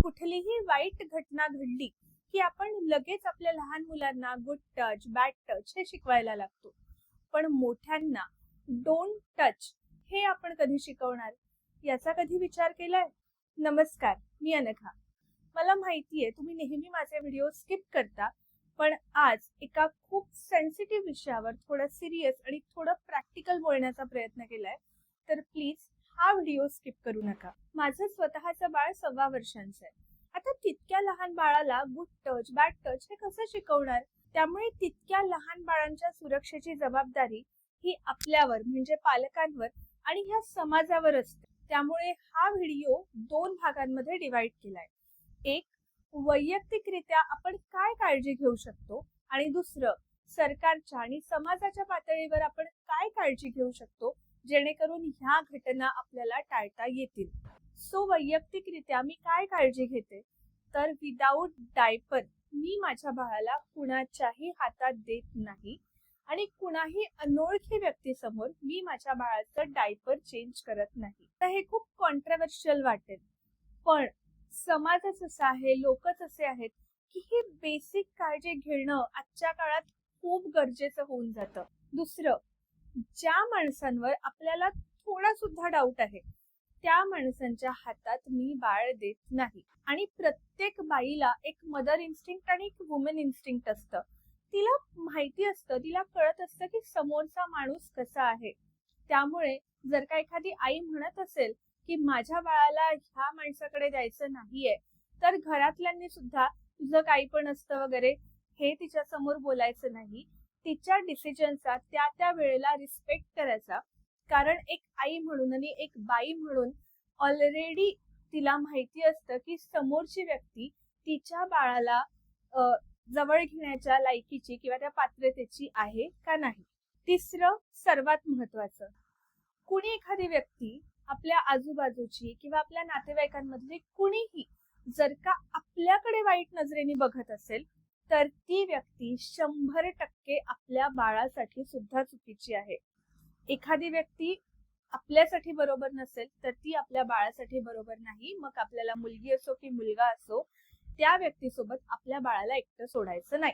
कुठलीही वाईट घटना घडली की आपण लगेच आपल्या लहान मुलांना गुड टच बॅड टच हे शिकवायला लागतो, पण मोठ्यांना डोंट टच हे आपण कधी शिकवणार याचा कधी विचार केलाय? नमस्कार, मी अनघा. मला माहितीये तुम्ही नेहमी माझे व्हिडिओ स्किप करता, पण आज एका खूप सेन्सिटिव्ह विषयावर थोडं सिरियस आणि थोडं प्रॅक्टिकल बोलण्याचा प्रयत्न केलाय, तर प्लीज हा व्हिडिओ स्किप करू नका. माझं स्वतःचं बाळ 6 वर्षांचं आहे. आता तितक्या लहान बाळाला गुड टच बॅड टच हे कसं शिकवणार? त्यामुळे तितक्या लहान बाळांच्या सुरक्षेची जबाबदारी ही आपल्यावर म्हणजे पालकांवर आणि ह्या समाजावर असते. त्यामुळे हा व्हिडिओ 2 भागांमध्ये डिवाइड केलाय. एक, वैयक्तिकरित्या आपण काय काळजी घेऊ शकतो, आणि दुसरं, सरकारच्या आणि समाजाच्या पातळीवर आपण काय काळजी घेऊ शकतो जेणेकरून ह्या घटना आपल्याला टाळता येतील. सो वैयक्तिकरित्या मी काय काळजी घेते, तर विदाऊट डायपर मी माझ्या बाळाला कुणाच्याही हातात देत नाही आणि कुणाही अनोळखी व्यक्तीसमोर मी माझ्या बाळाचं डायपर चेंज करत नाही. तर हे खूप कॉन्ट्रोवर्शियल वाटेल, पण समाजच असा आहे, लोकच असे आहेत की ही बेसिक काळजी घेणं आजच्या काळात खूप गरजेचं होऊन जातं. दुसरं, ज्या माणसांवर आपल्याला थोडा सुद्धा डाऊट आहे त्या माणसांच्या हातात मी बाळ देत नाही. आणि प्रत्येक बाईला एक मदर इन्स्टिंक्ट आणि एक वुमेन इन्स्टिंक्ट असतं. तिला माहिती असतं, तिला कळत असतं की समोरचा माणूस कसा आहे. त्यामुळे जर का एखादी आई म्हणत असेल की माझ्या बाळाला ह्या माणसाकडे द्यायचं नाहीये, तर घरातल्यांनी सुद्धा तुझं काही पण असतं वगैरे हे तिच्या समोर बोलायचं नाही. तिच्या डिसिजनचा त्या त्या वेळेला रिस्पेक्ट करायचा, कारण एक आई म्हणून आणि एक बाई म्हणून ऑलरेडी तिला माहिती असतं की समोरची व्यक्ती तिच्या बाळाला जवळ घेण्याच्या लायकीची किंवा त्या पात्रतेची आहे का नाही. तिसरं, सर्वात महत्वाचं, कुणी एखादी व्यक्ती आपल्या आजूबाजूची किंवा आपल्या नातेवाईकांमधली कुणीही जर का आपल्याकडे वाईट नजरेने बघत असेल, तर ती व्यक्ती 100% आपल्या बाळासाठी सुद्धा चुकीची आहे. एखादी व्यक्ती आपल्यासाठी बरोबर नसेल तर ती आपल्या बाळासाठी बरोबर नाही. मग आपल्याला मुलगी असो की मुलगा असो, त्या व्यक्तीसोबत आपल्या बाळाला एकटं सोडायचं नाही.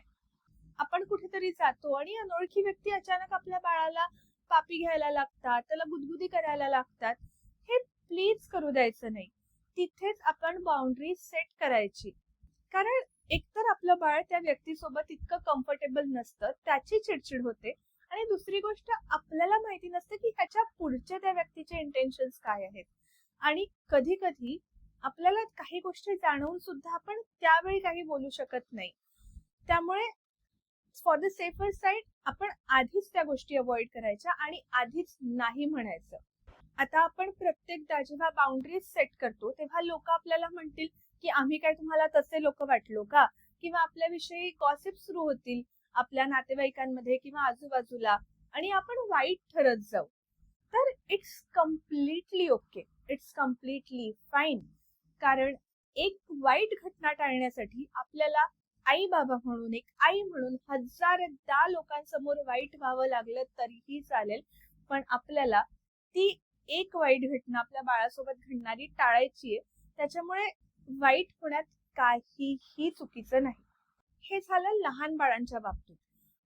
आपण कुठेतरी जातो आणि अनोळखी व्यक्ती अचानक आपल्या बाळाला पापी घ्यायला लागतात, त्याला गुदगुदी करायला लागतात, हे प्लीज करू द्यायचं नाही. तिथेच आपण बाउंड्री सेट करायची, कारण एकतर आपलं बाळ त्या व्यक्तीसोबत इतकं कम्फर्टेबल नसतं, त्याची चिडचिड होते, आणि दुसरी गोष्ट आपल्याला माहिती नसते की ह्याच्या पुढचे त्या व्यक्तीचे इंटेन्शन्स काय आहेत. आणि कधी कधी आपल्याला काही गोष्टी जाणवून सुद्धा आपण त्यावेळी काही बोलू शकत नाही. त्यामुळे फॉर द सेफर साईड आपण आधीच त्या गोष्टी अवॉइड करायच्या आणि आधीच नाही म्हणायचं. आता आपण प्रत्येकदा जेव्हा बाउंड्रीज सेट करतो तेव्हा लोक आपल्याला म्हणतील की आम्ही काय तुम्हाला तसे लोक वाटलो का, किंवा आपल्याविषयी गॉसिप सुरू होतील आपल्या नातेवाईकांमध्ये किंवा आजूबाजूला, आणि आपण वाईट ठरत जाऊ. तर it's completely okay, it's completely fine, कारण एक वाईट घटना टाळण्यासाठी आपल्याला आई बाबा म्हणून, एक आई म्हणून हजारदा लोकांसमोर वाईट व्हावं लागलं तरीही चालेल, पण आपल्याला ती एक वाईट घटना आपल्या बाळासोबत घडणारी टाळायची आहे. त्याच्यामुळे वाईट होण्यात काहीही चुकीचं नाही. हे झालं लहान बाळांच्या बाबतीत.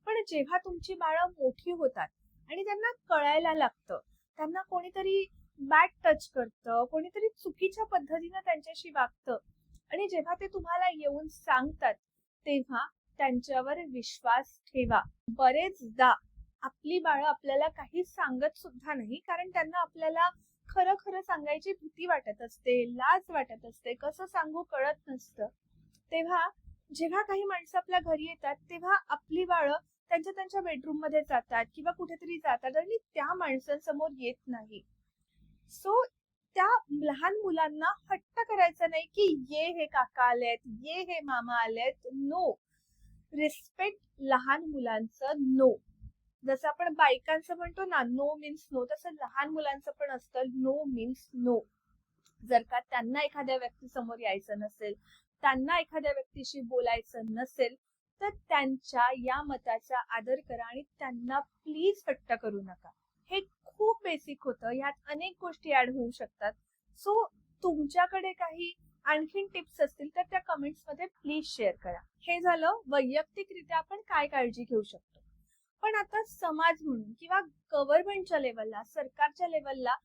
पण जेव्हा तुमची बाळं मोठी होतात आणि त्यांना कळायला लागतं, त्यांना कोणीतरी बॅड टच करतं, कोणीतरी चुकीच्या पद्धतीनं त्यांच्याशी वागतं, आणि जेव्हा ते तुम्हाला येऊन सांगतात तेव्हा त्यांच्यावर विश्वास ठेवा. बरेचदा आपली बाळं आपल्याला काही सांगत सुद्धा नाही, कारण त्यांना आपल्याला खरं खरं सांगायची भीती वाटत असते, लाज वाटत असते, कसं सांगू कळत नसतं. तेव्हा जेव्हा काही माणसं आपल्या घरी येतात तेव्हा आपली बाळं त्यांच्या त्यांच्या बेडरूम मध्ये जातात किंवा कुठेतरी जातात आणि त्या माणसांसमोर येत नाही. सो त्या लहान मुलांना हट्ट करायचा नाही की ये हे काका आलेत, ये हे मामा आलेत. नो, रिस्पेक्ट लहान मुलांचं नो. जसं आपण बायकांचं म्हणतो ना नो मीन्स नो, तसं लहान मुलांचं पण असतं नो मीन्स नो. जर का त्यांना एखाद्या व्यक्तीसमोर यायचं नसेल, त्यांना एखाद्या व्यक्तीशी बोलायचं नसेल, तर त्यांच्या या मताचा आदर करा आणि त्यांना प्लीज हट्ट करू नका. हे खूप बेसिक होतं, यात अनेक गोष्टी ऍड होऊ शकतात. सो तुमच्याकडे काही आणखीन टिप्स असतील तर त्या कमेंट्स मध्ये प्लीज शेअर करा. हे झालं वैयक्तिकरित्या आपण काय काळजी घेऊ शकतो. पण आता समाज म्हणून किंवा गव्हर्नमेंटच्या लेवलला, सरकारच्या लेवलला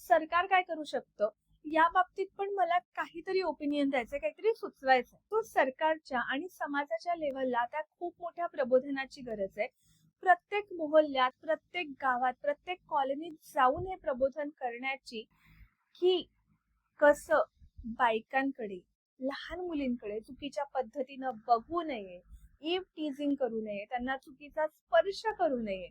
सरकार काय करू शकतं या बाबतीत पण मला काहीतरी ओपिनियन द्यायचं, काहीतरी सुचवायचं. तो सरकारच्या आणि समाजाच्या लेवलला आता खूप मोठ्या प्रबोधनाची गरज आहे. प्रत्येक मोहल्ल्यात, प्रत्येक गावात, प्रत्येक कॉलनीत जाऊन हे प्रबोधन करण्याची की कसं बायकांकडे, लहान मुलींकडे चुकीच्या पद्धतीनं बघू नये, इव टीजिंग करू नये, त्यांना चुकीचा स्पर्श करू नये,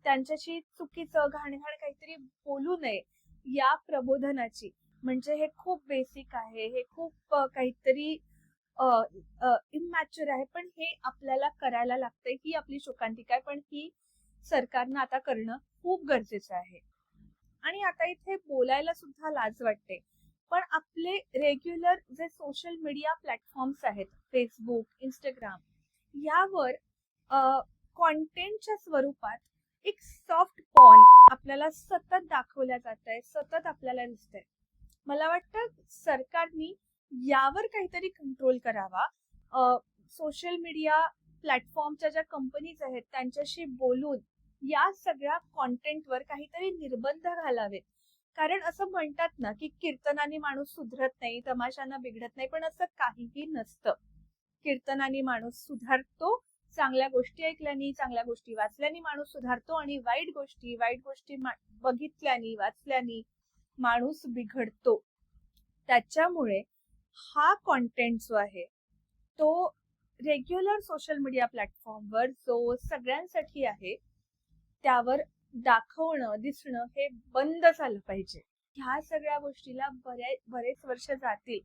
त्यांच्याशी चुकीचं घाणघाण काहीतरी बोलू नये, या प्रबोधनाची. म्हणजे हे खूप बेसिक आहे, हे खूप काहीतरी इमॅच्युअर आहे, पण हे आपल्याला करायला लागतंय. ही आपली शोकांतिका आहे, पण ही सरकारनं आता करणं खूप गरजेचं आहे. आणि आता इथे बोलायला सुद्धा लाज वाटते, पण आपले रेग्युलर जे सोशल मीडिया प्लॅटफॉर्म्स आहेत, फेसबुक, इंस्टाग्राम, यावर कॉन्टेंटच्या स्वरूपात एक सॉफ्ट पॉर्न आपल्याला सतत दाखवल्या जात आहे, सतत आपल्याला दिसतंय. मला वाटतं सरकारनी यावर काहीतरी कंट्रोल करावा. सोशल मीडिया प्लॅटफॉर्मच्या ज्या कंपनीज आहेत त्यांच्याशी बोलून या सगळ्या कॉन्टेंटवर काहीतरी निर्बंध घालावेत. कारण असं म्हणतात ना की कीर्तनाने माणूस सुधरत नाही, तमाशानं बिघडत नाही, पण असं काहीही नसतं. कीर्तनाने माणूस सुधारतो, चांगल्या गोष्टी ऐकल्यानी, चांगल्या गोष्टी वाचल्यानी माणूस सुधारतो, आणि वाईट गोष्टी बघितल्यानी, वाचल्यानी माणूस बिघडतो. त्याच्यामुळे हा कॉन्टेंट जो आहे तो रेग्युलर सोशल मीडिया प्लॅटफॉर्मवर जो सगळ्यांसाठी आहे त्यावर दाखवणं, दिसणं हे बंद झालं पाहिजे. ह्या सगळ्या गोष्टीला बरेच वर्ष जातील.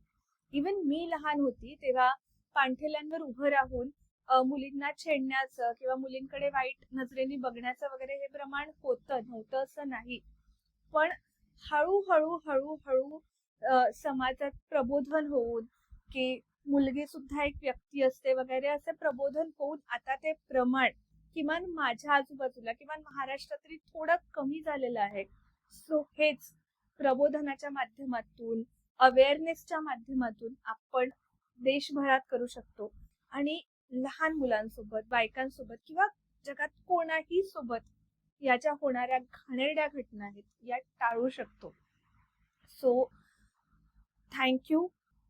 इवन मी लहान होती तेव्हा पाणठेल्यांवर उभं राहून मुलींना छेडण्याचं किंवा मुलींकडे वाईट नजरेने बघण्याचं वगैरे हे प्रमाण नव्हतं असं नाही. पण हळूहळू समाजात प्रबोधन होऊन की मुलगी सुद्धा एक व्यक्ती असते वगैरे असे प्रबोधन होऊन आता ते प्रमाण किमान माझ्या आजूबाजूला, किमान महाराष्ट्रात तरी थोडं कमी झालेलं आहे. सो हेच प्रबोधनाच्या माध्यमातून, अवेअरनेसच्या माध्यमातून आपण देशभरात करू शकतो आणि लहान मुलांसोबत, बायकांसोबत किंवा जगात कोणाही सोबत याच्या होणाऱ्या घाणेरड्या घटना आहेत या टाळू शकतो. So thank you.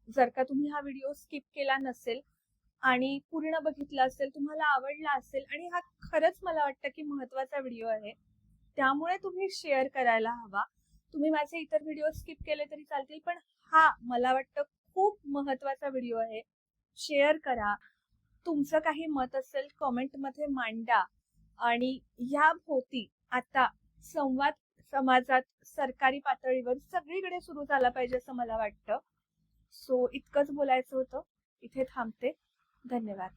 जर का तुम्ही हा व्हिडिओ स्किप केला नसेल आणि पूर्ण बघितला असेल, तुम्हाला आवडला असेल, आणि हा खरंच मला वाटतं की महत्वाचा व्हिडिओ आहे, त्यामुळे तुम्ही शेअर करायला हवा. तुम्ही माझे इतर व्हिडिओ स्किप केले तरी चालतील, पण हा मला वाटतं खूप महत्वाचा व्हिडिओ आहे. शेअर करा. तुमचं काही मत असेल कमेंट मध्ये मांडा. आणि या भोवती आता संवाद समाजात, सरकारी पातळीवर सगळीकडे सुरू झाला पाहिजे असं मला वाटतं. सो इतकंच बोलायचं होतं. इथे थांबते. धन्यवाद.